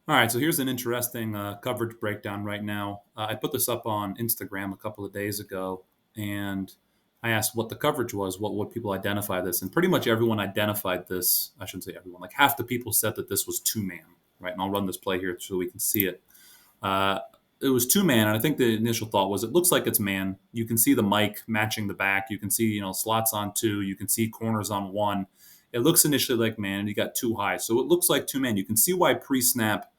All right, so here's an interesting coverage breakdown right now. I put this up on Instagram a couple of days ago, and I asked what the coverage was. What would people identify this? And pretty much everyone identified this. I shouldn't say everyone. Like half the people said that this was two man, right? And I'll run this play here so we can see it. Uh, it was two man, and I think the initial thought was it looks like it's man. You can see the mic matching the back. You can see slots on two. You can see corners on one. It looks initially like man, and you got two high, so it looks like two man. You can see why pre-snap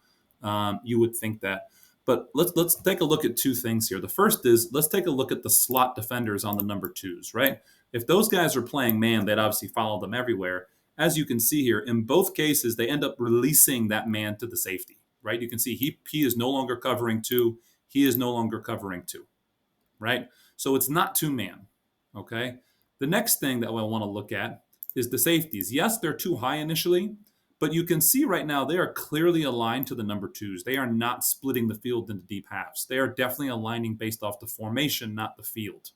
you would think that. But let's take a look at two things here. The first is let's take a look at the slot defenders on the number twos, right? If those guys are playing man, they'd obviously follow them everywhere. As you can see here, in both cases, they end up releasing that man to the safety, right? You can see he is no longer covering two. He is no longer covering two, right? So it's not two man, okay? The next thing that I want to look at is the safeties. Yes, they're too high initially, but you can see right now they are clearly aligned to the number twos. They are not splitting the field into deep halves. They are definitely aligning based off the formation, not the field.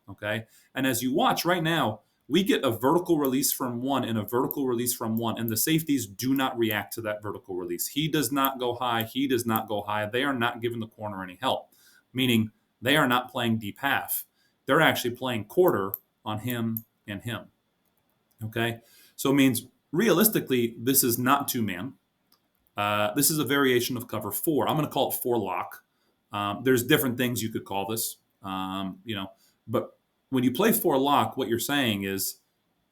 Okay. And as you watch right now, we get a vertical release from one and a vertical release from one, and the safeties do not react to that vertical release. He does not go high. He does not go high. They are not giving the corner any help, meaning they are not playing deep half. They're actually playing quarter on him and him. Okay. So it means realistically, this is not two man. This is a variation of cover four. I'm going to call it four lock. There's different things you could call this, but when you play four lock, what you're saying is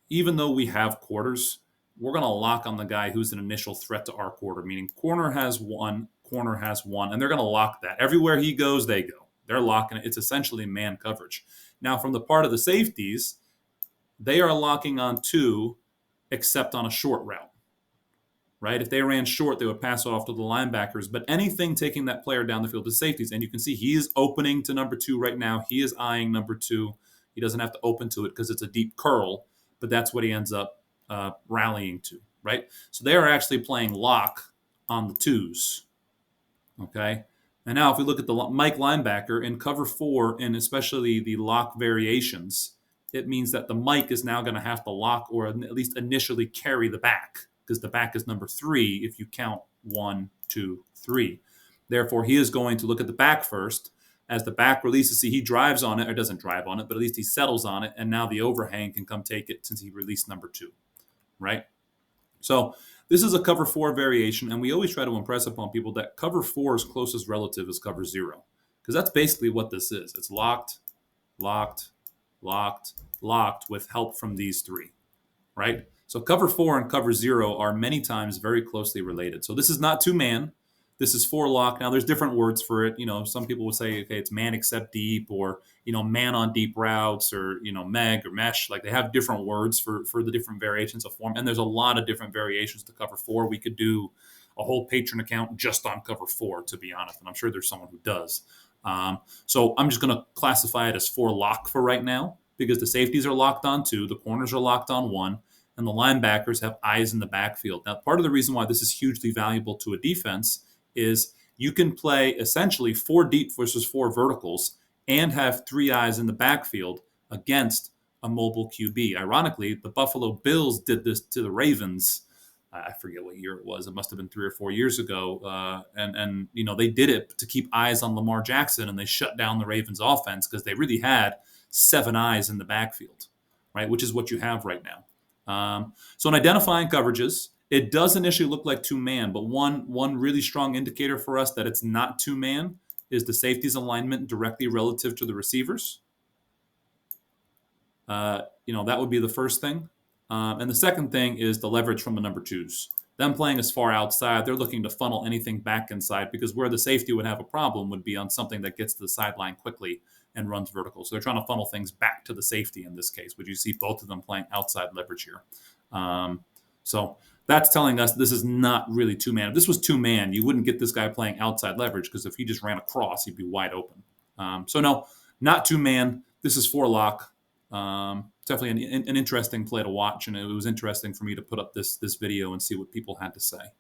even though we have quarters, we're going to lock on the guy who's an initial threat to our quarter, meaning corner has one, and they're going to lock that. Everywhere he goes, they go. They're locking it. It's essentially man coverage. Now, from the part of the safeties, they are locking on two, except on a short route, right? If they ran short, they would pass off to the linebackers. But anything taking that player down the field is safeties. And you can see he is opening to number two right now. He is eyeing number two. He doesn't have to open to it because it's a deep curl, but that's what he ends up rallying to, right? So they are actually playing lock on the twos, okay? And now if we look at the Mike linebacker in cover four, and especially the lock variations, it means that the Mike is now going to have to lock or at least initially carry the back because the back is number three if you count one, two, three. Therefore, he is going to look at the back first. As the back releases, see, he drives on it, or doesn't drive on it, but at least he settles on it, and now the overhang can come take it since he released number two, right? So this is a cover four variation, and we always try to impress upon people that cover four's closest relative is cover zero, because that's basically what this is. It's locked, locked, locked, locked with help from these three, right? So cover four and cover zero are many times very closely related. So this is not two man. This is four lock. Now there's different words for it. Some people would say, okay, it's man except deep, or man on deep routes, or meg or mesh. Like they have different words for the different variations of form. And there's a lot of different variations to cover four. We could do a whole Patreon account just on cover four, to be honest. And I'm sure there's someone who does. So I'm just going to classify it as four lock for right now because the safeties are locked on two, the corners are locked on one, and the linebackers have eyes in the backfield. Now, part of the reason why this is hugely valuable to a defense is you can play essentially four deep versus four verticals and have three eyes in the backfield against a mobile QB. Ironically, the Buffalo Bills did this to the Ravens. I forget what year it was. It must have been 3 or 4 years ago. And they did it to keep eyes on Lamar Jackson, and they shut down the Ravens offense because they really had seven eyes in the backfield, right? Which is what you have right now. So in identifying coverages, it does initially look like two man, but one really strong indicator for us that it's not two man is the safeties alignment directly relative to the receivers. That would be the first thing. And the second thing is the leverage from the number twos. Them playing as far outside, they're looking to funnel anything back inside because where the safety would have a problem would be on something that gets to the sideline quickly and runs vertical. So they're trying to funnel things back to the safety in this case, which you see both of them playing outside leverage here. So that's telling us this is not really two man. If this was two man, you wouldn't get this guy playing outside leverage because if he just ran across, he'd be wide open. So no, not two man. This is four lock. Definitely an interesting play to watch, and it was interesting for me to put up this video and see what people had to say.